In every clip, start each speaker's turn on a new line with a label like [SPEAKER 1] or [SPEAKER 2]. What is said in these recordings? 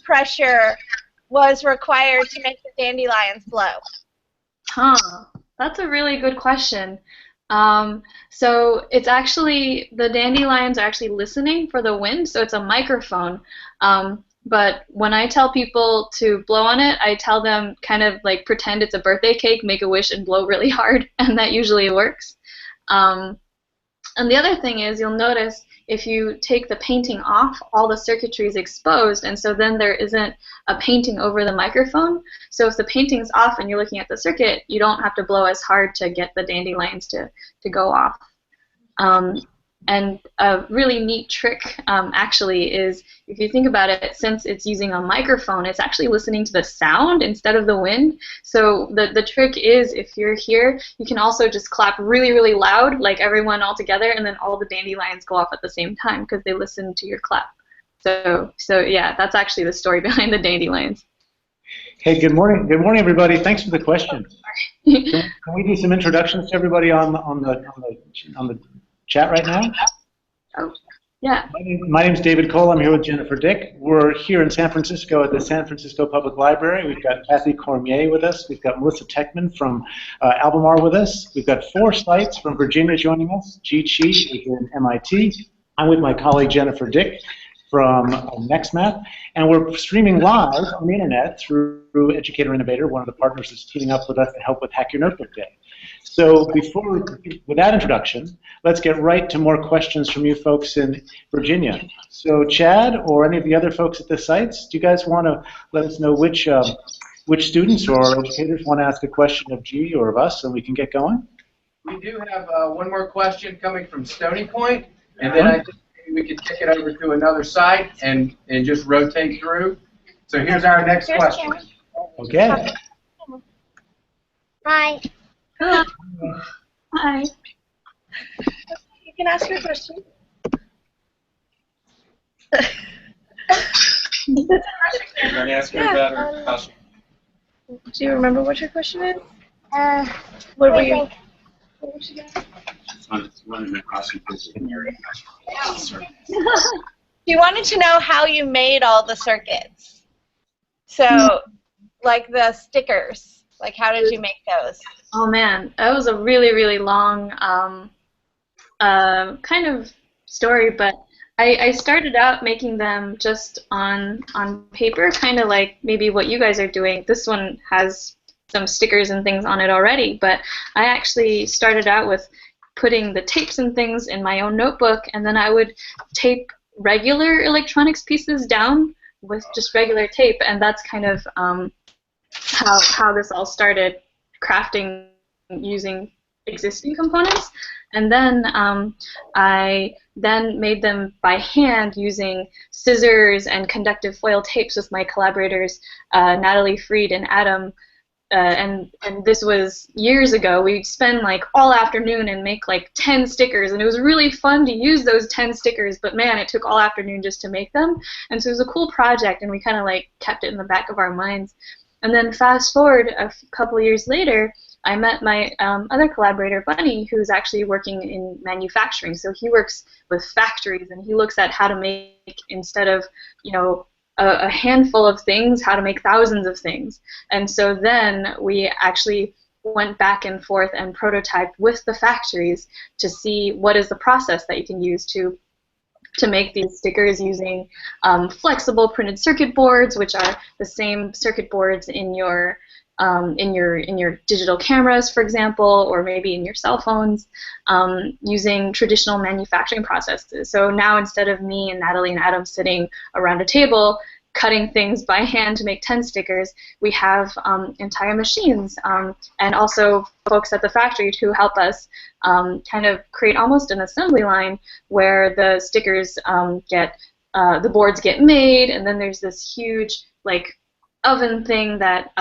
[SPEAKER 1] pressure was required to make the dandelions blow?
[SPEAKER 2] Huh. That's a really good question. So it's actually, the dandelions are actually listening for the wind, so it's a microphone. But when I tell people to blow on it, I tell them kind of like pretend it's a birthday cake, make a wish, and blow really hard, and that usually works. And the other thing is, you'll notice if you take the painting off, all the circuitry is exposed, and so then there isn't a painting over the microphone. So if the painting's off and you're looking at the circuit, you don't have to blow as hard to get the dandelions to go off. And a really neat trick, actually, is if you think about it, since it's using a microphone, it's actually listening to the sound instead of the wind. So the trick is, if you're here, you can also just clap really, really loud, like everyone all together, and then all the dandelions go off at the same time because they listen to your clap. So yeah, that's actually the story behind the dandelions.
[SPEAKER 3] Hey, good morning. Good morning, everybody. Thanks for the question. Can we do some introductions to everybody on the chat right now?
[SPEAKER 2] Oh, yeah.
[SPEAKER 3] My name is David Cole. I'm here with Jennifer Dick. We're here in San Francisco at the San Francisco Public Library. We've got Kathy Cormier with us. We've got Melissa Techman from Albemarle with us. We've got 4 sites from Virginia joining us. G Chi is in MIT. I'm with my colleague Jennifer Dick from NextMath, and we're streaming live on the internet through Educator Innovator, one of the partners that's teaming up with us to help with Hack Your Notebook Day. So with that introduction, let's get right to more questions from you folks in Virginia. So Chad or any of the other folks at the sites, do you guys want to let us know which students or educators want to ask a question of G or of us so we can get going?
[SPEAKER 4] We do have one more question coming from Stony Point, and then I think we could kick it over to another site and just rotate through. So here's our next question.
[SPEAKER 3] Okay.
[SPEAKER 1] Hi.
[SPEAKER 2] Hello. Hi.
[SPEAKER 1] You can ask your question.
[SPEAKER 5] Can I ask you about her costume?
[SPEAKER 1] Do you remember what your question is? What were you? What was she asking?
[SPEAKER 5] One of the costume pieces in your costume.
[SPEAKER 1] You wanted to know how you made all the circuits. So, like the stickers. Like, how did you make those?
[SPEAKER 2] Oh man, that was a really, really long kind of story, but I started out making them just on paper, kind of like maybe what you guys are doing. This one has some stickers and things on it already, but I actually started out with putting the tapes and things in my own notebook, and then I would tape regular electronics pieces down with just regular tape, and that's kind of how this all started, crafting using existing components. And then I then made them by hand using scissors and conductive foil tapes with my collaborators Natalie Freed and Adam. And this was years ago. We'd spend like all afternoon and make like 10 stickers, and it was really fun to use those 10 stickers, but man, it took all afternoon just to make them. And so it was a cool project, and we kind of like kept it in the back of our minds. And then fast forward a couple of years later, I met my other collaborator, Bunny, who's actually working in manufacturing. So he works with factories, and he looks at how to make, instead of, you know, a handful of things, how to make thousands of things. And so then we actually went back and forth and prototyped with the factories to see what is the process that you can use to make these stickers using flexible printed circuit boards, which are the same circuit boards in your digital cameras, for example, or maybe in your cell phones, using traditional manufacturing processes. So now, instead of me and Natalie and Adam sitting around a table cutting things by hand to make 10 stickers, we have entire machines, and also folks at the factory who help us kind of create almost an assembly line where the stickers the boards get made, and then there's this huge like oven thing that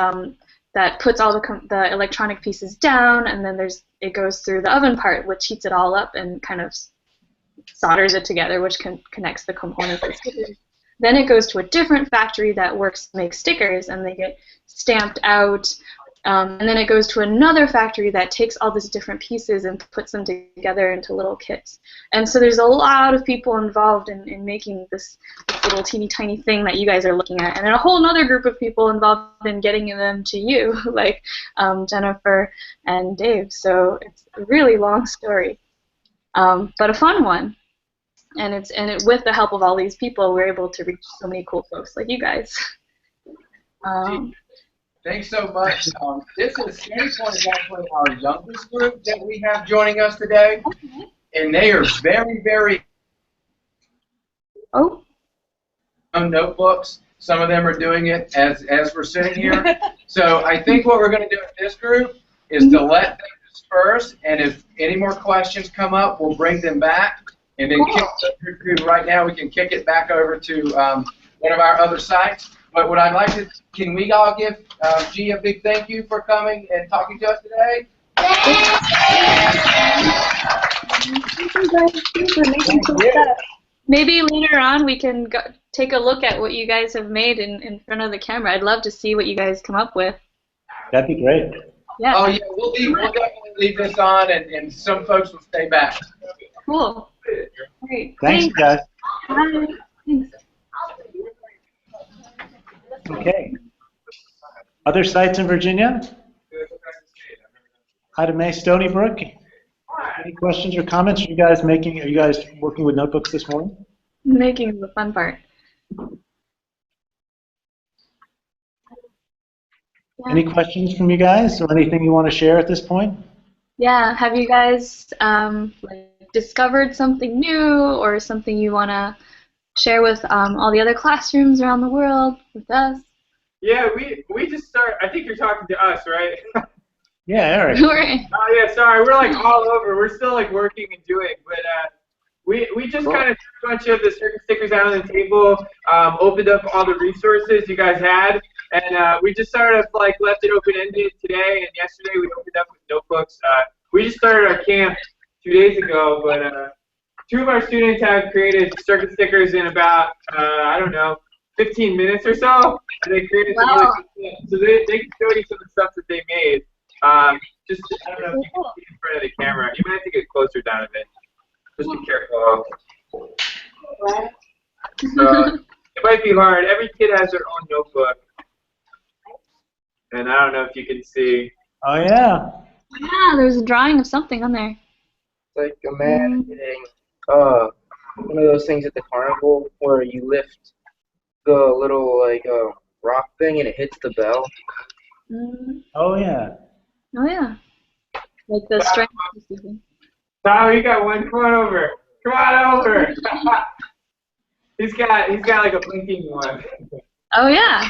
[SPEAKER 2] puts all the electronic pieces down, and then it goes through the oven part, which heats it all up and kind of solders it together, which connects the components of stickers. Then it goes to a different factory that makes stickers, and they get stamped out And then it goes to another factory that takes all these different pieces and puts them together into little kits. And so there's a lot of people involved in making this little teeny tiny thing that you guys are looking at. And then a whole other group of people involved in getting them to you, like Jennifer and Dave. So it's a really long story, but a fun one. And with the help of all these people, we're able to reach so many cool folks like you guys.
[SPEAKER 4] Thanks so much. This is Stony Point is actually our youngest group that we have joining us today, and they are very, very notebooks. Some of them are doing it as we're sitting here. So I think what we're going to do with this group is to let them disperse, and if any more questions come up, we'll bring them back, and then right now we can kick it back over to one of our other sites. But what I'd like to, can we all give G a big thank you for coming and talking to us today?
[SPEAKER 2] Maybe later on we can take a look at what you guys have made in front of the camera. I'd love to see what you guys come up with.
[SPEAKER 3] That'd be great.
[SPEAKER 2] Yeah.
[SPEAKER 4] Oh yeah, we'll definitely leave this on, and some folks will stay back.
[SPEAKER 2] Cool. Great.
[SPEAKER 3] Thanks, guys.
[SPEAKER 2] Bye. Thanks.
[SPEAKER 3] Okay. Other sites in Virginia? Ida Mae, Stony Brook. Any questions or comments? Are you guys working with notebooks this morning?
[SPEAKER 2] Making the fun part. Yeah.
[SPEAKER 3] Any questions from you guys or anything you want to share at this point?
[SPEAKER 2] Yeah. Have you guys discovered something new or something you want to share with all the other classrooms around the world with us?
[SPEAKER 6] Yeah, we just started. I think you're talking to us, right?
[SPEAKER 3] Yeah, Eric.
[SPEAKER 6] Oh yeah, sorry. We're like all over. We're still like working and doing, but we just kind of took a bunch of the circuit stickers out on the table, opened up all the resources you guys had, and we just sort of like left it open-ended today. And yesterday we opened up with notebooks. We just started our camp 2 days ago, but 2 of our students have created circuit stickers in about I don't know, 15 minutes or so, and they created some really cool stuff. So they can show you some of the stuff that they made. Just, I don't know if you can see in front of the camera. You might have to get closer, Donovan. Just be careful. So, it might be hard. Every kid has their own notebook. And I don't know if you can see.
[SPEAKER 3] Oh, yeah.
[SPEAKER 2] Yeah, there's a drawing of something on there.
[SPEAKER 7] It's like a man hitting one of those things at the carnival where you lift the little rock thing and it hits the bell.
[SPEAKER 3] Oh, yeah.
[SPEAKER 2] Oh, yeah. Like the strength.
[SPEAKER 6] Tyler, you got one. Come on over. Come on over. He's got like a blinking one.
[SPEAKER 2] Oh, yeah.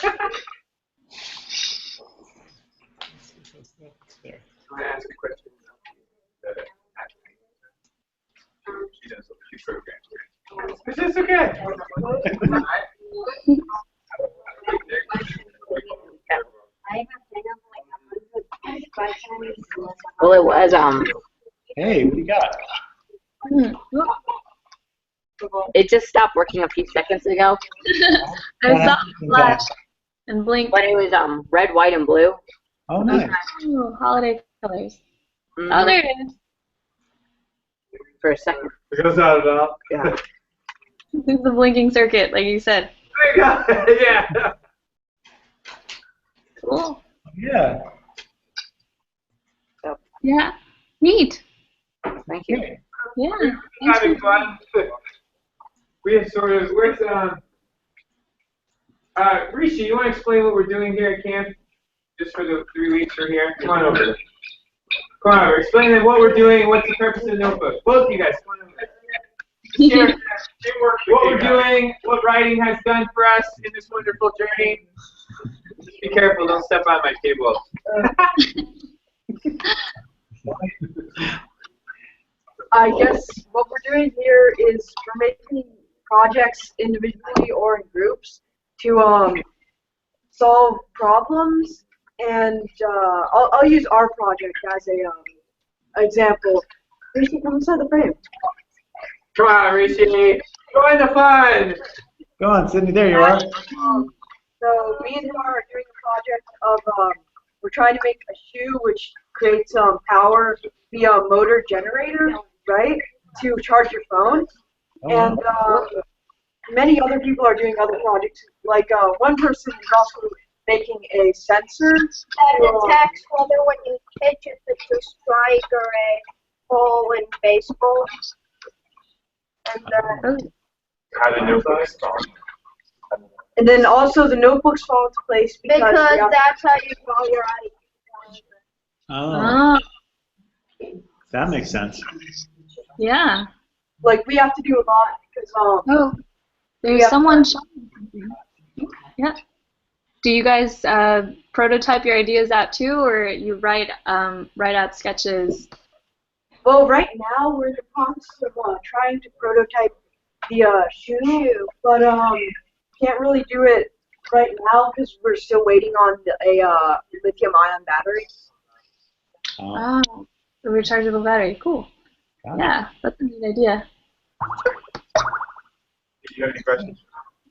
[SPEAKER 6] I'm going to ask a question. She does a few programs. Is this okay?
[SPEAKER 8] Well, it was
[SPEAKER 3] Hey, what do you got?
[SPEAKER 8] It just stopped working a few seconds ago,
[SPEAKER 2] I saw it flash and blink.
[SPEAKER 8] but it was red, white, and blue.
[SPEAKER 3] Oh, nice.
[SPEAKER 2] Ooh, holiday colors.
[SPEAKER 8] Mhm.
[SPEAKER 2] Oh, there it is.
[SPEAKER 8] For a second.
[SPEAKER 6] It goes out of all.
[SPEAKER 8] Yeah.
[SPEAKER 2] It's the blinking circuit, like you said.
[SPEAKER 6] There you go. Yeah.
[SPEAKER 2] Cool.
[SPEAKER 3] Yeah.
[SPEAKER 2] Yeah. Neat.
[SPEAKER 8] Thank you.
[SPEAKER 2] Yeah.
[SPEAKER 6] Having fun. We have sort of, where's, Rishi, you want to explain what we're doing here at camp? Just for the 3 weeks we're here? Come on over. Come on over. Explain them what we're doing, what's the purpose of the notebook. Both of you guys, come on over. Share what we're doing, what writing has done for us in this wonderful journey. Just be careful, don't step on my table.
[SPEAKER 9] I guess what we're doing here is we're making projects individually or in groups to solve problems, and I'll use our project as a example. Rishi, come inside the frame.
[SPEAKER 6] Come on, Rishi. Join the fun.
[SPEAKER 3] Go on, Sydney. There you are.
[SPEAKER 9] So me and him are doing a project of we're trying to make a shoe which creates power via a motor generator, right, to charge your phone. And many other people are doing other projects. Like one person is also making a sensor
[SPEAKER 10] that detects whether when you pitch if it's a strike or a ball in baseball. And
[SPEAKER 6] How the notebooks?
[SPEAKER 9] and then also the notebooks fall into place because
[SPEAKER 10] that's how you call your ID.
[SPEAKER 3] Oh, that makes sense.
[SPEAKER 2] Yeah.
[SPEAKER 9] Like we have to do a lot because
[SPEAKER 2] There's someone showing something. Yeah. Do you guys prototype your ideas out too, or you write out sketches?
[SPEAKER 9] Well, right now we're in the process of trying to prototype the shoe, but can't really do it right now because we're still waiting on a lithium-ion battery.
[SPEAKER 2] Oh, a rechargeable battery. Cool. Yeah, that's a neat idea.
[SPEAKER 6] Do you have any questions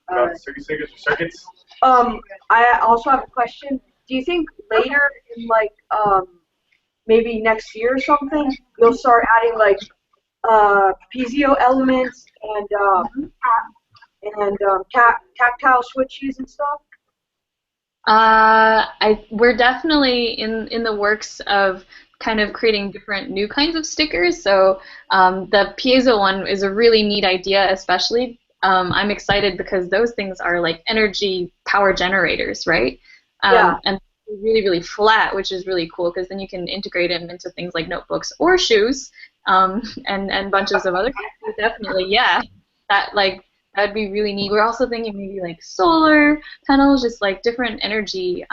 [SPEAKER 6] about circuits or circuits?
[SPEAKER 9] I also have a question. Do you think later in like maybe next year or something, you'll start adding like piezo elements and tactile switches and stuff?
[SPEAKER 2] We're definitely in the works of kind of creating different new kinds of stickers. So the piezo one is a really neat idea, especially. I'm excited because those things are like energy power generators, right?
[SPEAKER 9] Yeah.
[SPEAKER 2] And really, really flat, which is really cool because then you can integrate them into things like notebooks or shoes, and bunches of other things. Definitely, yeah. That'd be really neat. We're also thinking maybe like solar panels, just like different energy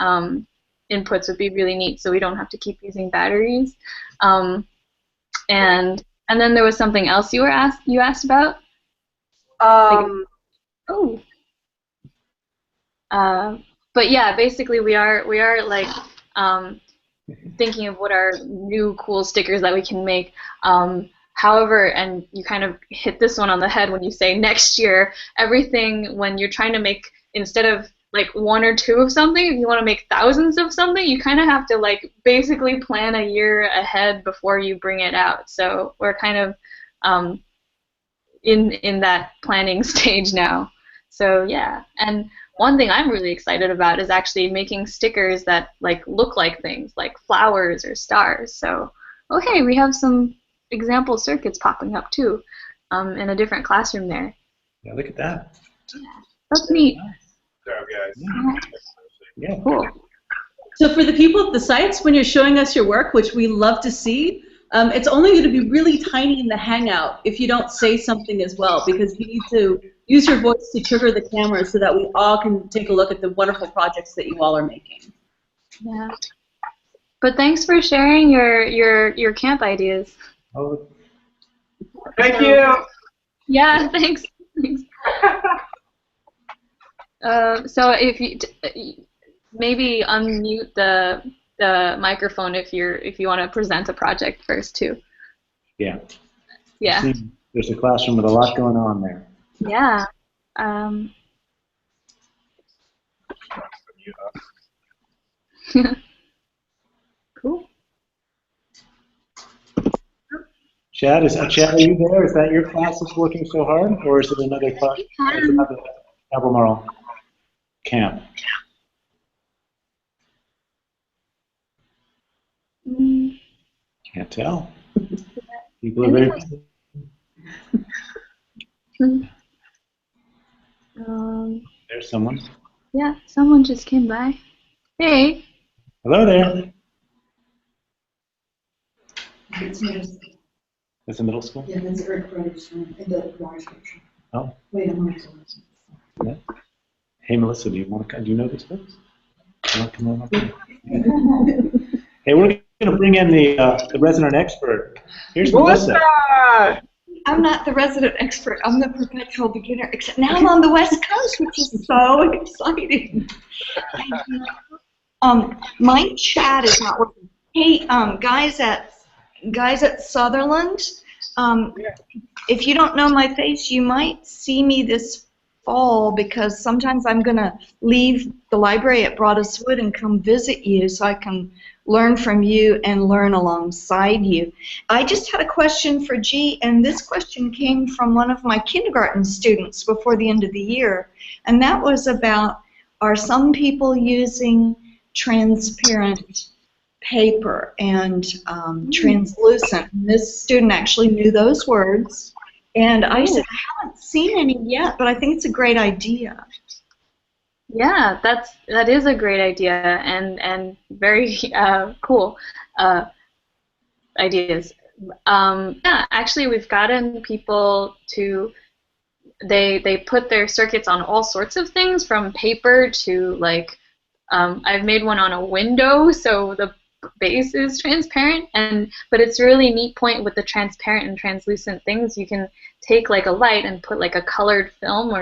[SPEAKER 2] inputs would be really neat, so we don't have to keep using batteries. And then there was something else you asked about. But yeah, basically we are like thinking of what are new cool stickers that we can make. However, and you kind of hit this one on the head when you say next year, everything when you're trying to make, instead of like one or two of something, if you want to make thousands of something, you kind of have to like basically plan a year ahead before you bring it out. So we're kind of in that planning stage now. So yeah, and one thing I'm really excited about is actually making stickers that like look like things, like flowers or stars. So okay, we have some example circuits popping up too, in a different classroom there.
[SPEAKER 3] Yeah, look at that.
[SPEAKER 2] Yeah, that's neat.
[SPEAKER 6] Good job, guys.
[SPEAKER 3] Yeah.
[SPEAKER 2] Cool.
[SPEAKER 11] So for the people at the sites, when you're showing us your work, which we love to see, it's only going to be really tiny in the Hangout if you don't say something as well, because you need to use your voice to trigger the camera so that we all can take a look at the wonderful projects that you all are making.
[SPEAKER 2] Yeah. But thanks for sharing your camp ideas.
[SPEAKER 3] Oh.
[SPEAKER 6] Thank you.
[SPEAKER 2] Yeah, thanks. So if you maybe unmute the microphone if you want to present a project first too.
[SPEAKER 3] Yeah.
[SPEAKER 2] Yeah.
[SPEAKER 3] There's a classroom with a lot going on there.
[SPEAKER 2] Yeah. Cool.
[SPEAKER 3] Chad, are you there? Is that your class that's working so hard, or is it another class? It's another Albemarle camp. Can't tell. People are very. There's someone.
[SPEAKER 2] Yeah, someone just came by. Hey.
[SPEAKER 3] Hello there. It's a middle school?
[SPEAKER 12] Yeah, that's Eric Brothers in the large section.
[SPEAKER 3] Oh.
[SPEAKER 12] Wait a minute.
[SPEAKER 3] Yeah. Hey, Melissa, do you know this folks? You want to come over? Hey, we're going to bring in the resident expert. Here's Melissa.
[SPEAKER 13] I'm not the resident expert. I'm the perpetual beginner, except now I'm on the West Coast, which is so exciting. My chat is not working. Hey, guys at Sutherland, if you don't know my face, you might see me this fall because sometimes I'm going to leave the library at Broadus-Wood and come visit you so I can learn from you and learn alongside you. I just had a question for G, and this question came from one of my kindergarten students before the end of the year, and that was about, are some people using transparent paper and translucent? And this student actually knew those words, and I said, I haven't seen any yet, but I think it's a great idea.
[SPEAKER 2] Yeah, that is a great idea and very cool ideas. Yeah, actually, we've gotten people to they put their circuits on all sorts of things, from paper to like I've made one on a window, so the base is transparent, but it's a really neat point with the transparent and translucent things. You can take like a light and put like a colored film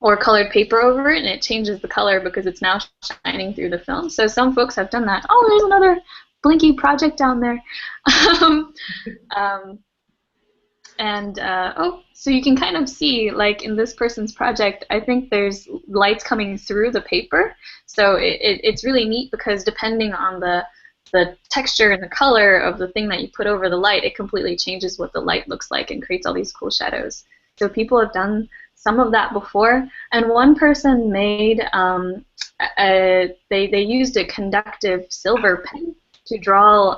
[SPEAKER 2] or colored paper over it, and it changes the color because it's now shining through the film. So some folks have done that. Oh, there's another blinky project down there. So you can kind of see, like in this person's project, I think there's lights coming through the paper. So it's really neat because depending on the texture and the color of the thing that you put over the light, it completely changes what the light looks like and creates all these cool shadows. So people have done some of that before, and one person made they used a conductive silver pen to draw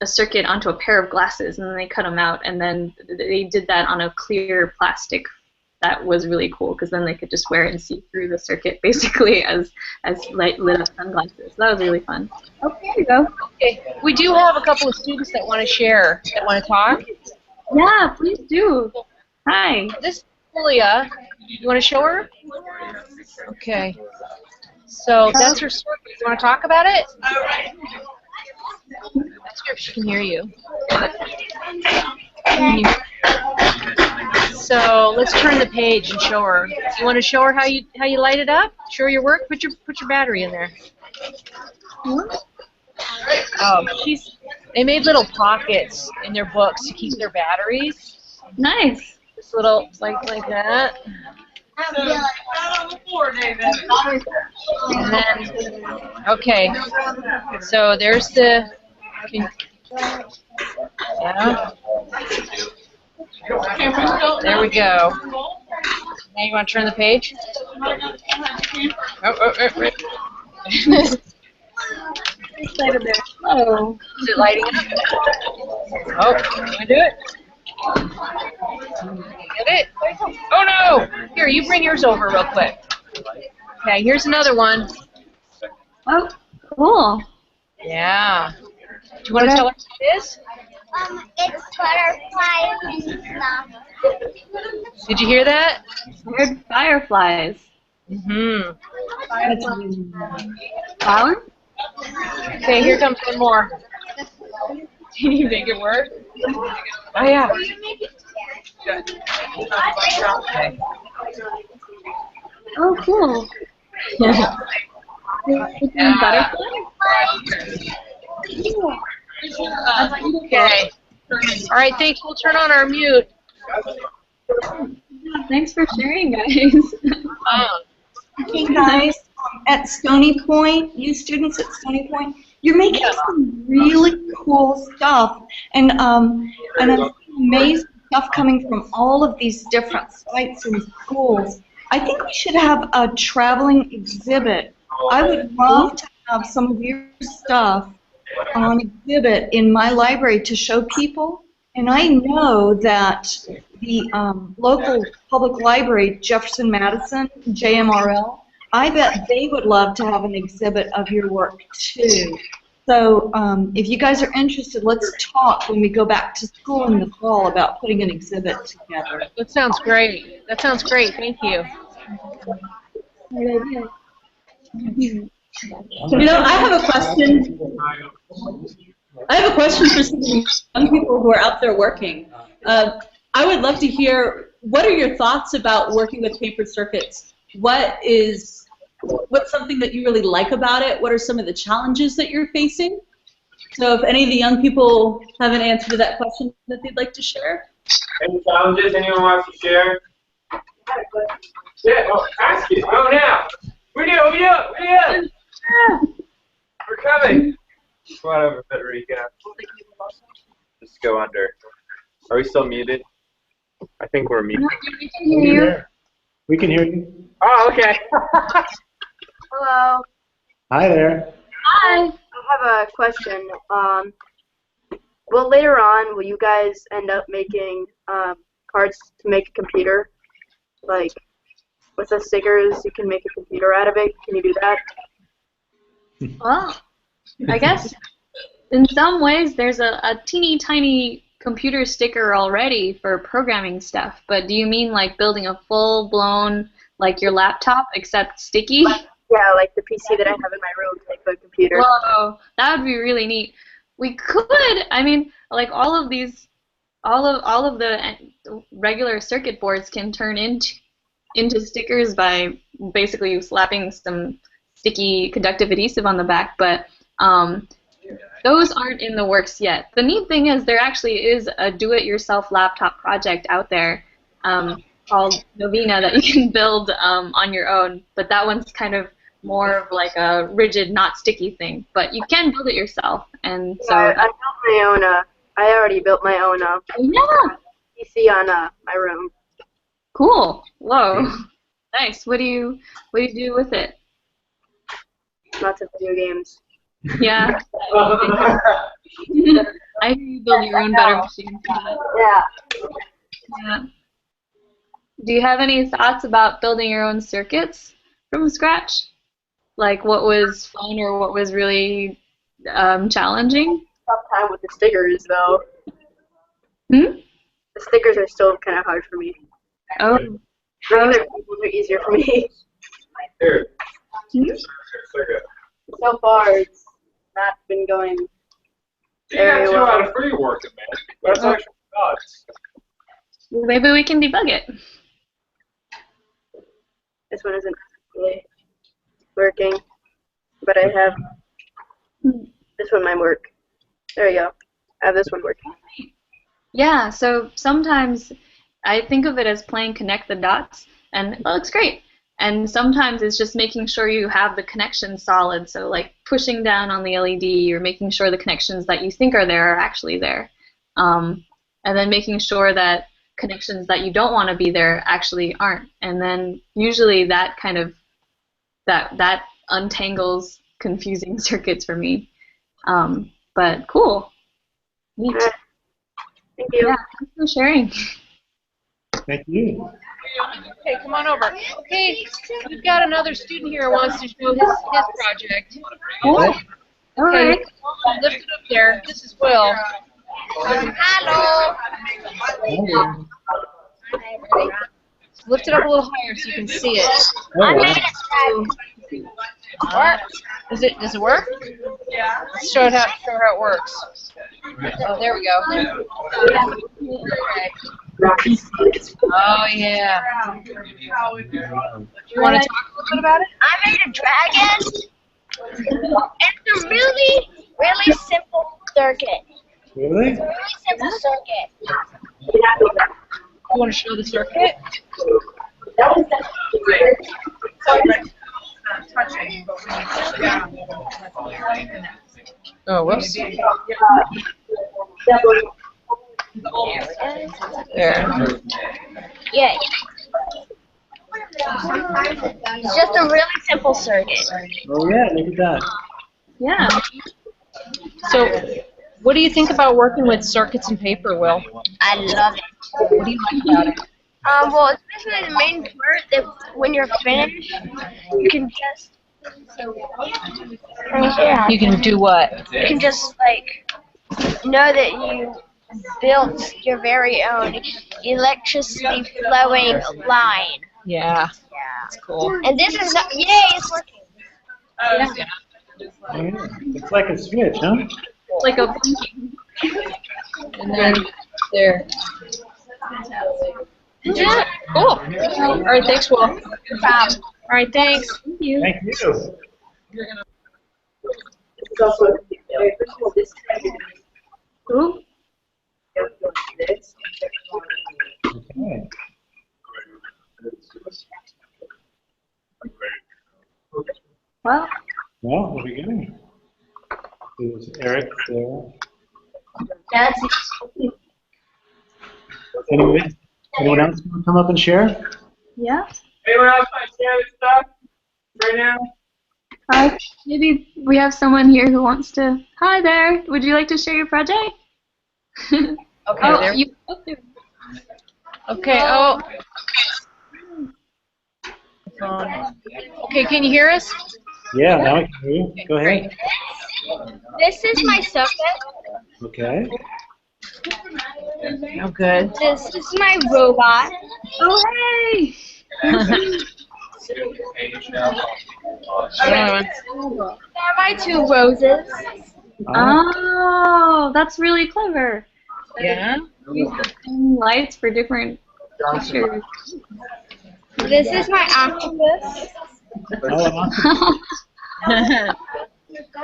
[SPEAKER 2] a circuit onto a pair of glasses, and then they cut them out, and then they did that on a clear plastic. That was really cool because then they could just wear it and see through the circuit basically as lit up sunglasses. So that was really fun. Okay, there you go.
[SPEAKER 1] Okay, we do have a couple of students that want to share, that want to talk.
[SPEAKER 2] Yeah, please do. Hi.
[SPEAKER 1] This is Julia. You want to show her? Okay. So that's her circuit. You want to talk about it? All right. I'm not sure if she can hear you. So let's turn the page and show her. You want to show her how you light it up? Show her your work. Put your battery in there. Oh, they made little pockets in their books to keep their batteries.
[SPEAKER 2] Nice.
[SPEAKER 1] This little like that. And then, okay, so there's the, yeah. There we go. Now you want to turn the page? Right.
[SPEAKER 2] Oh.
[SPEAKER 1] Is it lighting up? Oh, you want to do it? Get it? Oh no! Here, you bring yours over real quick. Okay, here's another one.
[SPEAKER 2] Oh, cool.
[SPEAKER 1] Yeah. Do you want to tell us what it is?
[SPEAKER 10] It's butterflies and stuff.
[SPEAKER 1] Did you hear that?
[SPEAKER 2] Weird fireflies.
[SPEAKER 1] Mm-hmm.
[SPEAKER 2] Flower?
[SPEAKER 1] Okay, here comes one more. Can you make it work? Oh, yeah. Okay.
[SPEAKER 2] Oh, cool.
[SPEAKER 1] Okay. All right, thanks. We'll turn on our mute.
[SPEAKER 2] Thanks for sharing, guys.
[SPEAKER 13] Hey guys, at Stony Point, you students at Stony Point, you're making some really cool stuff, and I'm amazed stuff coming from all of these different sites and schools. I think we should have a traveling exhibit. I would love to have some of your stuff on exhibit in my library to show people. And I know that the local public library, Jefferson Madison, JMRL, I bet they would love to have an exhibit of your work too. So if you guys are interested, let's talk when we go back to school in the fall about putting an exhibit together.
[SPEAKER 1] That sounds great. That sounds great. Thank you.
[SPEAKER 11] You know, I have a question. I have a question for some of the young people who are out there working. I would love to hear, what are your thoughts about working with paper circuits? What's something that you really like about it? What are some of the challenges that you're facing? So if any of the young people have an answer to that question that they'd like to share.
[SPEAKER 6] Any challenges anyone wants to share? Yeah, ask it. Go now. We're We're coming. Come on over, Federica. Just go under. Are we still muted? I think we're muted.
[SPEAKER 2] We can hear you.
[SPEAKER 3] We can hear you.
[SPEAKER 6] Oh, okay.
[SPEAKER 9] Hello.
[SPEAKER 3] Hi there.
[SPEAKER 2] Hi.
[SPEAKER 9] I have a question. Well, later on, will you guys end up making cards to make a computer? Like, with the stickers, you can make a computer out of it. Can you do that?
[SPEAKER 2] Well, I guess in some ways there's a teeny tiny computer sticker already for programming stuff, but do you mean like building a full-blown, like your laptop, except sticky?
[SPEAKER 9] Yeah, like the PC that I have in my room type of computer.
[SPEAKER 2] Whoa, that would be really neat. We could, I mean, like all of the regular circuit boards can turn into stickers by basically slapping some sticky conductive adhesive on the back, but those aren't in the works yet. The neat thing is there actually is a do-it-yourself laptop project out there called Novena that you can build on your own, but that one's kind of more of like a rigid, not sticky thing. But you can build it yourself, and so
[SPEAKER 9] I built my own. I already built my own PC on my room.
[SPEAKER 2] Cool. Whoa. Nice. What do you do with it?
[SPEAKER 9] Lots of video games.
[SPEAKER 2] Yeah. I hear you build your own better machine.
[SPEAKER 9] Yeah.
[SPEAKER 2] Yeah. Do you have any thoughts about building your own circuits from scratch? Like what was fun or what was really challenging?
[SPEAKER 9] Tough time with the stickers, though.
[SPEAKER 2] Hmm?
[SPEAKER 9] The stickers are still kind of hard for me.
[SPEAKER 2] Oh.
[SPEAKER 9] The other ones are easier for me.
[SPEAKER 6] Here.
[SPEAKER 9] So far, it's not been going very
[SPEAKER 6] You
[SPEAKER 9] well.
[SPEAKER 6] got 2 out of 3 working, man. That's actually nuts.
[SPEAKER 2] Maybe we can debug it.
[SPEAKER 9] This one isn't really working, but I have this one might work. There you go. I have this one working.
[SPEAKER 2] Yeah, so sometimes I think of it as playing connect the dots, and it looks great. And sometimes it's just making sure you have the connection solid, so like pushing down on the LED or making sure the connections that you think are there are actually there. And then making sure that connections that you don't want to be there actually aren't. And then usually that kind of, that untangles confusing circuits for me. But cool. Neat.
[SPEAKER 9] Thank you.
[SPEAKER 2] Yeah, thanks for sharing.
[SPEAKER 3] Thank you.
[SPEAKER 1] Okay, come on over. Okay, we've got another student here who wants to show his project.
[SPEAKER 2] Cool.
[SPEAKER 1] Okay,
[SPEAKER 2] All right.
[SPEAKER 1] lift it up there. This is Will. Hello. Lift it up a little higher so you can see it.
[SPEAKER 3] Oh, wow.
[SPEAKER 1] Does it work? Yeah. Let's show how it works. Oh, there we go. Oh yeah. You want to talk a little bit about it?
[SPEAKER 10] I made a dragon. It's a really, really simple circuit.
[SPEAKER 3] Really?
[SPEAKER 10] It's a really simple circuit.
[SPEAKER 1] You want to show the circuit? Oh, whoops. There.
[SPEAKER 10] Yeah. It's just a really simple circuit.
[SPEAKER 3] Oh, yeah, look at that.
[SPEAKER 2] Yeah.
[SPEAKER 1] So, what do you think about working with circuits and paper, Will?
[SPEAKER 10] I love it.
[SPEAKER 1] What do you like about it?
[SPEAKER 10] Well, especially the main part that when you're finished, you can just
[SPEAKER 1] You can do what?
[SPEAKER 10] you can just like know that you built your very own electricity flowing line.
[SPEAKER 1] Yeah. That's cool.
[SPEAKER 10] And this is not, yay, it's working.
[SPEAKER 1] Yeah.
[SPEAKER 3] Oh, yeah. It's like a switch, huh?
[SPEAKER 2] Like a
[SPEAKER 1] And then there. Yeah. Cool. All right. Thanks, Will. All right. Thanks.
[SPEAKER 2] Thank you.
[SPEAKER 3] Thank you.
[SPEAKER 2] Ooh.
[SPEAKER 3] Okay.
[SPEAKER 2] Well.
[SPEAKER 3] Well, we're beginning. There's Eric there.
[SPEAKER 10] That's
[SPEAKER 3] Anyone else want to come up and share?
[SPEAKER 2] Yeah.
[SPEAKER 6] Anyone else want to share this stuff right now?
[SPEAKER 2] Maybe we have someone here who wants to. Hi there. Would you like to share your project?
[SPEAKER 1] Okay.
[SPEAKER 2] Oh,
[SPEAKER 1] There.
[SPEAKER 2] you.
[SPEAKER 1] Okay. Oh. Okay. Can you hear us?
[SPEAKER 3] Yeah, now I can hear you. Go ahead.
[SPEAKER 10] This is my circuit.
[SPEAKER 3] Okay.
[SPEAKER 1] Oh, good.
[SPEAKER 10] This is my robot.
[SPEAKER 2] Oh, hey!
[SPEAKER 10] There are my 2 roses.
[SPEAKER 2] Oh, that's really clever.
[SPEAKER 1] Yeah.
[SPEAKER 2] Lights for different pictures.
[SPEAKER 10] This is my octopus.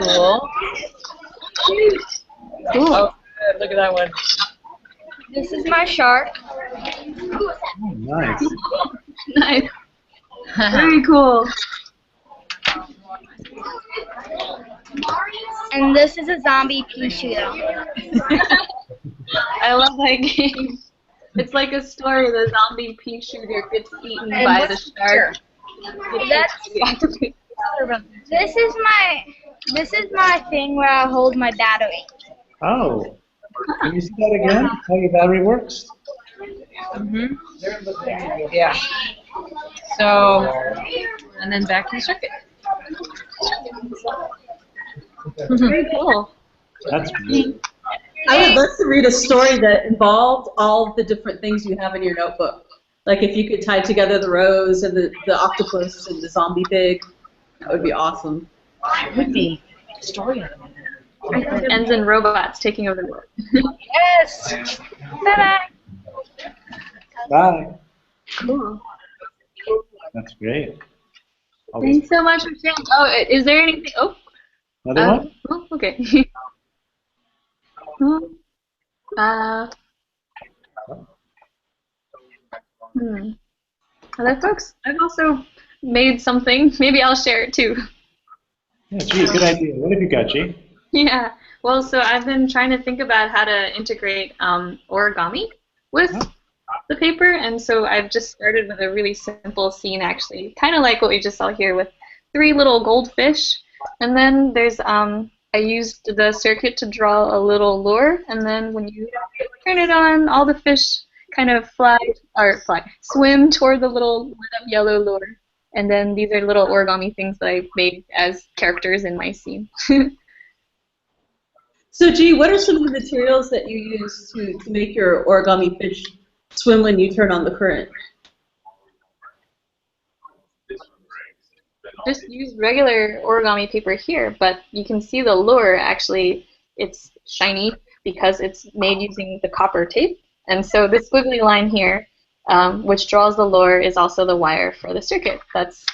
[SPEAKER 1] Cool.
[SPEAKER 2] Cool.
[SPEAKER 1] Oh, good. Look at that one.
[SPEAKER 10] This is my shark.
[SPEAKER 3] Oh, nice.
[SPEAKER 2] Nice. Very cool.
[SPEAKER 10] And this is a zombie pea shooter.
[SPEAKER 2] I love that game. It's like a story. The zombie pea shooter gets eaten by the shark.
[SPEAKER 10] This is my thing where I hold my battery.
[SPEAKER 3] Oh. Can you see that again? How your battery works?
[SPEAKER 1] Mm-hmm. Yeah. So, and then back to the circuit.
[SPEAKER 2] Very cool.
[SPEAKER 3] That's neat.
[SPEAKER 11] I would love to read a story that involved all the different things you have in your notebook. Like if you could tie together the rose and the octopus and the zombie pig, that would be awesome.
[SPEAKER 1] It would be a story.
[SPEAKER 2] I think it ends in robots taking over the world.
[SPEAKER 10] Yes. Bye-bye.
[SPEAKER 3] Bye.
[SPEAKER 2] Cool.
[SPEAKER 3] That's great.
[SPEAKER 2] Thanks so much for sharing. Oh, is there anything? Oh.
[SPEAKER 3] Another one?
[SPEAKER 2] Oh, okay. Other folks? I've also made something. Maybe I'll share it too.
[SPEAKER 3] Yeah, gee, good idea. What have you got, G?
[SPEAKER 2] Yeah. Well, so I've been trying to think about how to integrate origami with the paper, and so I've just started with a really simple scene, actually, kind of like what we just saw here with 3 little goldfish, and then there's I used the circuit to draw a little lure, and then when you turn it on, all the fish kind of swim toward the little lit up yellow lure, and then these are little origami things that I made as characters in my scene.
[SPEAKER 11] So, G, what are some of the materials that you use to make your origami fish swim when you turn on the current?
[SPEAKER 2] Just use regular origami paper here, but you can see the lure actually, it's shiny because it's made using the copper tape. And so this squiggly line here, which draws the lure, is also the wire for the circuit that's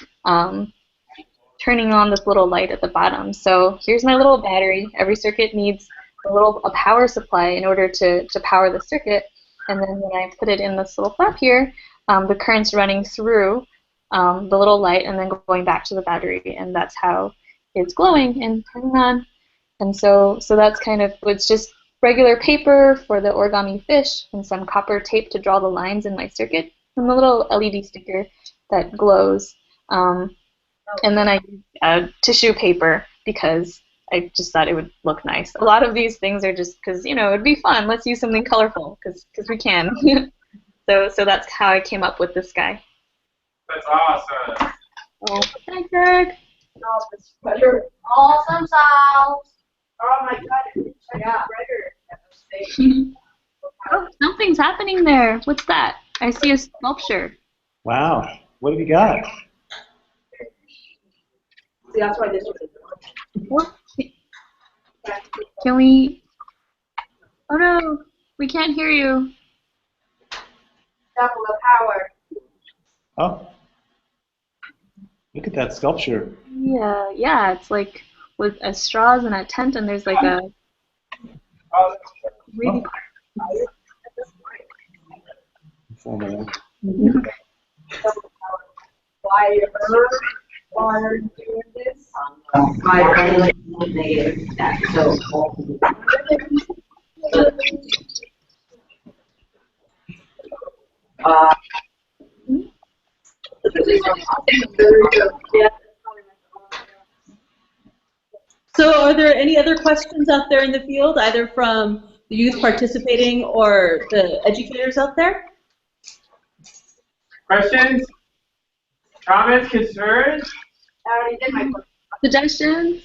[SPEAKER 2] turning on this little light at the bottom. So here's my little battery. Every circuit needs a power supply in order to power the circuit. And then when I put it in this little flap here, the current's running through the little light and then going back to the battery, and that's how it's glowing and turning on. And so that's kind of, it's just regular paper for the origami fish and some copper tape to draw the lines in my circuit and the little LED sticker that glows. And then I used tissue paper because I just thought it would look nice. A lot of these things are just because, it'd be fun. Let's use something colorful because we can. So that's how I came up with this guy.
[SPEAKER 6] That's awesome.
[SPEAKER 2] Oh, thanks, Eric.
[SPEAKER 10] Awesome sauce.
[SPEAKER 9] Oh my god, yeah.
[SPEAKER 2] Oh, something's happening there. What's that? I see a sculpture.
[SPEAKER 3] Wow. What have you got?
[SPEAKER 9] See, that's why this was
[SPEAKER 2] What? Can we? Oh no, we can't hear you.
[SPEAKER 9] double the power.
[SPEAKER 3] Oh. Look at that sculpture.
[SPEAKER 2] Yeah, it's like with straws and a tent, and there's like a really
[SPEAKER 9] Why are doing this?
[SPEAKER 8] by negative that. So.
[SPEAKER 11] So are there any other questions out there in the field, either from the youth participating or the educators out there?
[SPEAKER 6] Questions? Comments? Concerns?
[SPEAKER 9] I already did my question.
[SPEAKER 2] Suggestions?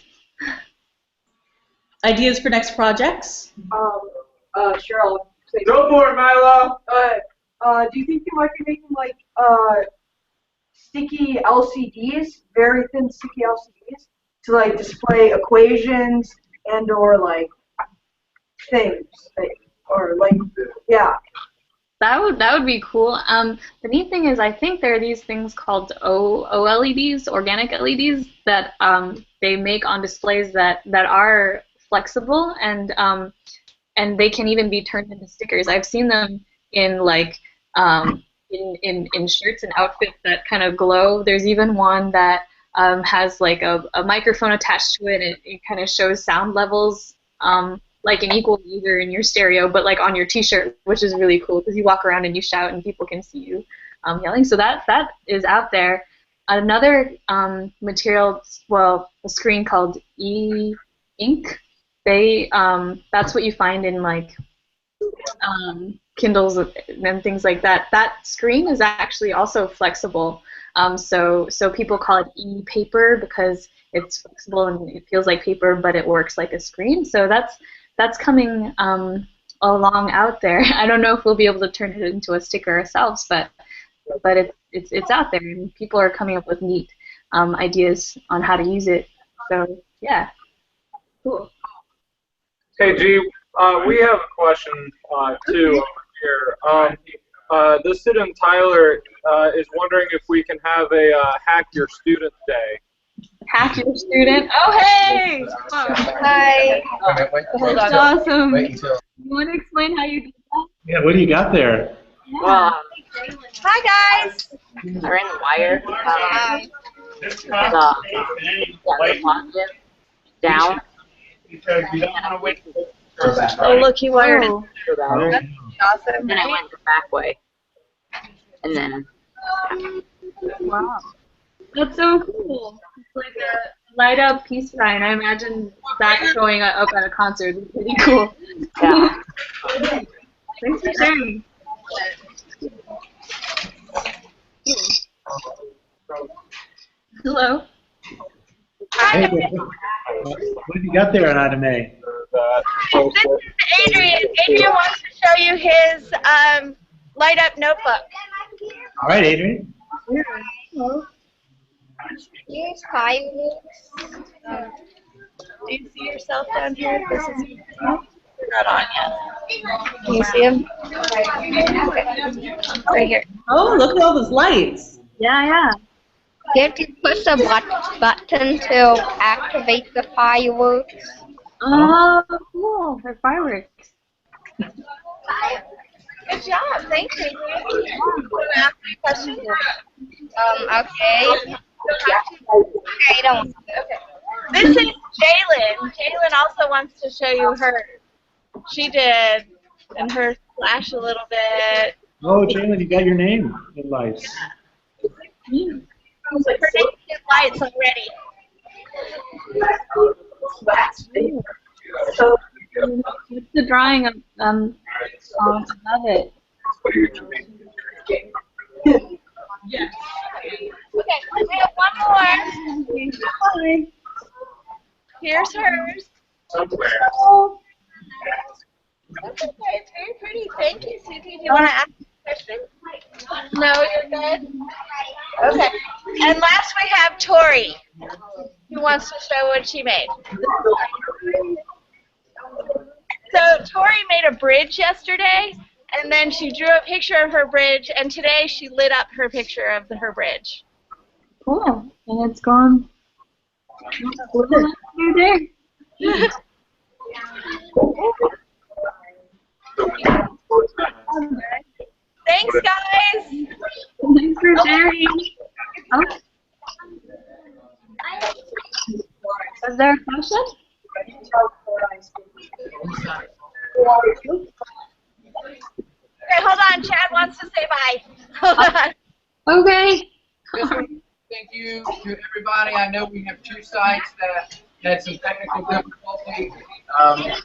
[SPEAKER 11] Ideas for next projects?
[SPEAKER 9] Sure, I'll say.
[SPEAKER 6] Go for it, Milo.
[SPEAKER 9] Do you think you might be making like sticky LCDs, very thin sticky LCDs, to like display equations and or like things, or like yeah.
[SPEAKER 2] That would be cool. The neat thing is, I think there are these things called OLEDs, organic LEDs, that they make on displays that are flexible, and they can even be turned into stickers. I've seen them in like in shirts and outfits that kind of glow. There's even one that has like a microphone attached to it, and it kind of shows sound levels. Like an equal user in your stereo, but like on your T-shirt, which is really cool because you walk around and you shout and people can see you yelling. So that is out there. Another material, well, a screen called e-ink. That's what you find in like Kindles and things like that. That screen is actually also flexible. So people call it e-paper because it's flexible and it feels like paper, but it works like a screen. So that's coming along out there. I don't know if we'll be able to turn it into a sticker ourselves, but it's out there, and people are coming up with neat ideas on how to use it. So yeah, cool.
[SPEAKER 14] Hey G, we have a question too over here. The student Tyler is wondering if we can have a Hack Your Student Day.
[SPEAKER 2] Hack Your Student? Oh, hey! Hi. That's awesome. You want to explain how you do that?
[SPEAKER 3] Yeah, what do you got there?
[SPEAKER 8] Well,
[SPEAKER 10] Hi guys.
[SPEAKER 8] I ran the wire. The positive down.
[SPEAKER 10] Oh look, he wired it.
[SPEAKER 8] That's
[SPEAKER 10] awesome.
[SPEAKER 8] Then I went the back way. And then.
[SPEAKER 2] Wow. That's so cool. It's like a light up peace sign. I imagine that showing up at a concert is pretty cool.
[SPEAKER 8] Yeah.
[SPEAKER 2] Thanks for sharing. Hello.
[SPEAKER 3] Hey, what have you got there on item A?
[SPEAKER 10] This is Adrian. Adrian wants to show you his light up notebook.
[SPEAKER 3] All right, Adrian.
[SPEAKER 10] Here's fireworks. Do you see yourself down here? This is you're not on yet. Can you see him? Right here.
[SPEAKER 11] Oh, look at all those lights.
[SPEAKER 2] Yeah.
[SPEAKER 10] You have to push the button to activate the fireworks.
[SPEAKER 2] Oh, cool. They're fireworks.
[SPEAKER 10] Good job. Thank you. Want to ask me a question? Okay. Okay, don't. Okay. This is Jalen. Jalen also wants to show you hers. She did, and hers flashed a little bit.
[SPEAKER 3] Oh, Jalen, you got your name in lights.
[SPEAKER 10] Her name is lights already.
[SPEAKER 2] So, what's the drawing of I love it.
[SPEAKER 10] Yes. Okay, we have one more. Here's hers.
[SPEAKER 14] Somewhere.
[SPEAKER 10] That's okay. It's very pretty. Thank you, Suki. Do you want to ask a question? No, you're good? Okay. And last we have Tori, who wants to show what she made. So Tori made a bridge yesterday, and then she drew a picture of her bridge, and today she lit up her picture of her bridge.
[SPEAKER 2] Cool. And it's gone. You're there.
[SPEAKER 10] Thanks, guys.
[SPEAKER 2] Thanks for sharing. Oh. Was there a question?
[SPEAKER 10] Okay, hold on. Chad wants to say bye. Hold on.
[SPEAKER 2] Okay.
[SPEAKER 4] Thank you to everybody. I know we have 2 sites that had some technical difficulty.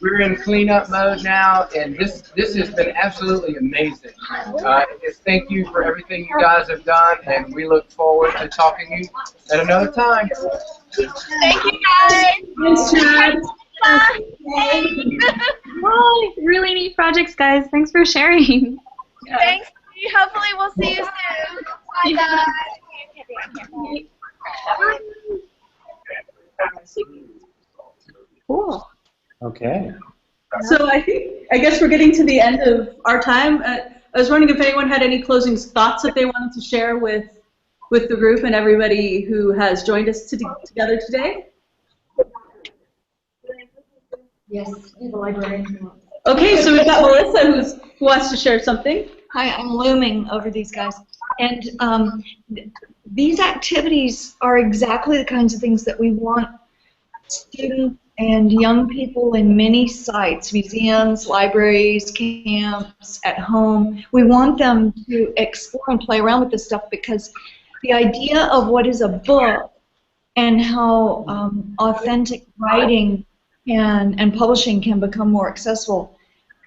[SPEAKER 4] We're in cleanup mode now, and this has been absolutely amazing. Just thank you for everything you guys have done, and we look forward to talking to you at another time.
[SPEAKER 10] Thank you, guys.
[SPEAKER 11] Thanks, Chad.
[SPEAKER 2] Bye. Really neat projects, guys. Thanks for sharing.
[SPEAKER 10] Thanks. Hopefully, we'll see you soon. Bye, guys.
[SPEAKER 2] Cool.
[SPEAKER 3] Okay.
[SPEAKER 11] So I guess we're getting to the end of our time. I was wondering if anyone had any closing thoughts that they wanted to share with the group and everybody who has joined us together today.
[SPEAKER 13] Yes, you're the librarian.
[SPEAKER 11] Okay, so we've got Melissa who wants to share something.
[SPEAKER 13] Hi, I'm looming over these guys. And these activities are exactly the kinds of things that we want students and young people in many sites, museums, libraries, camps, at home. We want them to explore and play around with this stuff because the idea of what is a book and how authentic writing and publishing can become more accessible,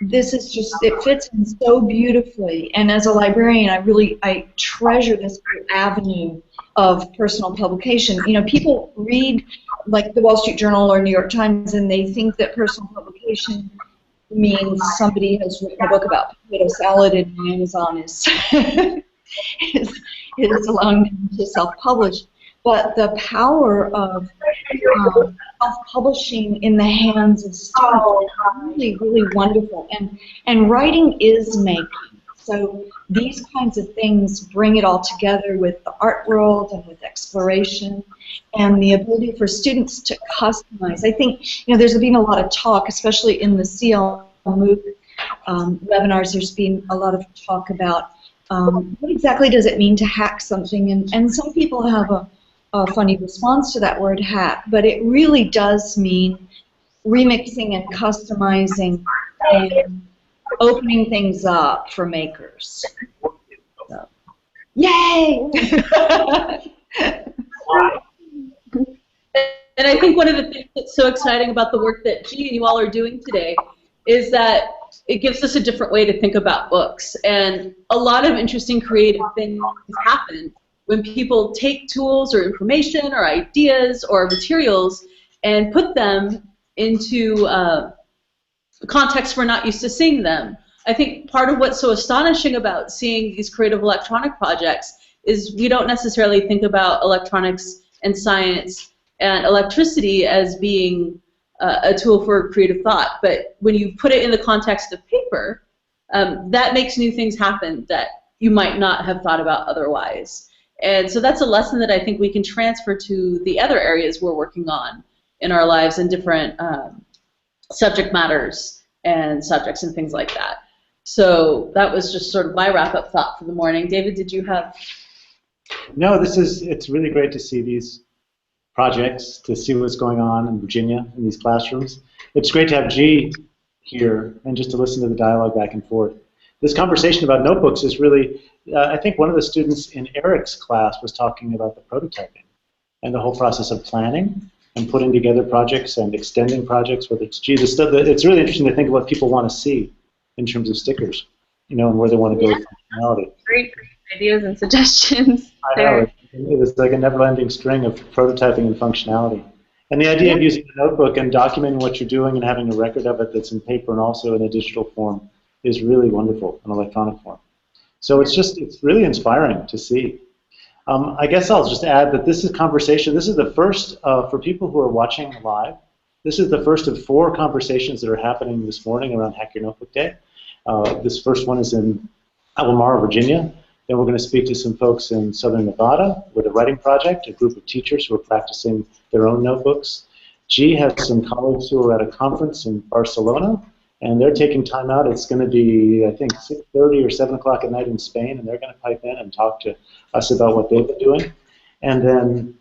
[SPEAKER 13] this is just, it fits in so beautifully. And as a librarian, I treasure this avenue of personal publication. You know, people read like the Wall Street Journal or New York Times and they think that personal publication means somebody has written a book about potato salad and Amazon is allowing them to self-publish. But the power of self-publishing in the hands of students is really, really wonderful. And writing is making. So these kinds of things bring it all together with the art world and with exploration and the ability for students to customize. I think, you know, there's been a lot of talk, especially in the CL MOOC webinars, there's been a lot of talk about what exactly does it mean to hack something, and some people have a funny response to that word hack, but it really does mean remixing and customizing and opening things up for makers. So, yay!
[SPEAKER 11] And I think one of the things that's so exciting about the work that G and you all are doing today is that it gives us a different way to think about books. And a lot of interesting creative things happen when people take tools or information or ideas or materials and put them into contexts we're not used to seeing them. I think part of what's so astonishing about seeing these creative electronic projects is we don't necessarily think about electronics and science and electricity as being a tool for creative thought. But when you put it in the context of paper, that makes new things happen that you might not have thought about otherwise. And so that's a lesson that I think we can transfer to the other areas we're working on in our lives and different subject matters and subjects and things like that. So that was just sort of my wrap-up thought for the morning. David, did you have?
[SPEAKER 3] No, it's really great to see these projects, to see what's going on in Virginia in these classrooms. It's great to have G here and just to listen to the dialogue back and forth. This conversation about notebooks is really, I think one of the students in Eric's class was talking about the prototyping and the whole process of planning and putting together projects and extending projects with it's G. It's really interesting to think of what people want to see in terms of stickers, you know, and where they want to go with functionality.
[SPEAKER 2] Great ideas and suggestions.
[SPEAKER 3] I know, it was like a never-ending string of prototyping and functionality. And the idea of using a notebook and documenting what you're doing and having a record of it that's in paper and also in a digital form is really wonderful, an electronic form. So it's really inspiring to see. I guess I'll just add that this is conversation. This is the first, for people who are watching live, this is the first of 4 conversations that are happening this morning around Hack Your Notebook Day. This first one is in Albemarle, Virginia. Then we're going to speak to some folks in Southern Nevada with a writing project, a group of teachers who are practicing their own notebooks. G has some colleagues who are at a conference in Barcelona, and they're taking time out. It's going to be, I think, 6:30 or 7 o'clock at night in Spain, and they're going to pipe in and talk to us about what they've been doing. And then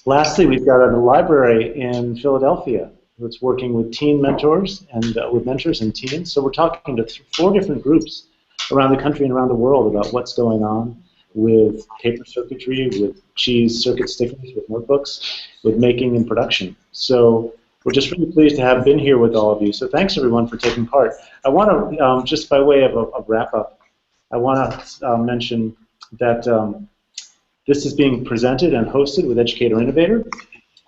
[SPEAKER 3] Lastly, we've got a library in Philadelphia that's working with teen mentors and with mentors and teens. So we're talking to 4 different groups around the country and around the world about what's going on with paper circuitry, with cheese circuit stickers, with notebooks, with making and production. So we're just really pleased to have been here with all of you. So thanks everyone for taking part. I want to, just by way of a wrap up, I want to mention that this is being presented and hosted with Educator Innovator.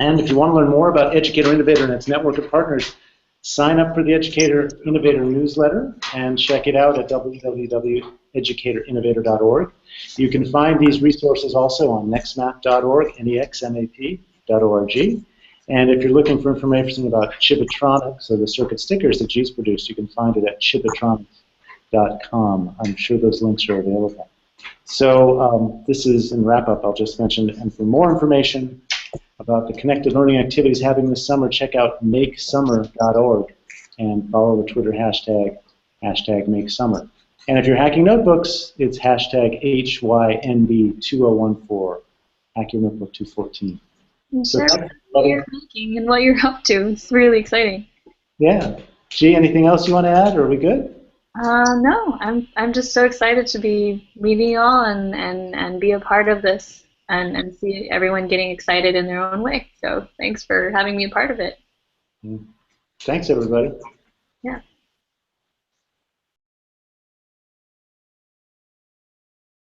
[SPEAKER 3] And if you want to learn more about Educator Innovator and its network of partners, sign up for the Educator Innovator newsletter and check it out at www.educatorinnovator.org. You can find these resources also on nextmap.org, nexmap.org. And if you're looking for information about Chibitronics or the circuit stickers that G's produced, you can find it at chibitronics.com. I'm sure those links are available. So this is in wrap-up, I'll just mention, and for more information about the connected learning activities happening this summer, check out makesummer.org and follow the Twitter hashtag #MakeSummer. And if you're hacking notebooks, it's hashtag HYNB2014, Hack Your Notebook 214. So
[SPEAKER 2] Share what you're making and what you're up to. It's really exciting.
[SPEAKER 3] Yeah. G, anything else you want to add, or are we good?
[SPEAKER 2] No, I'm just so excited to be meeting you all and be a part of this and see everyone getting excited in their own way. So thanks for having me a part of it.
[SPEAKER 3] Thanks, everybody.
[SPEAKER 2] Yeah.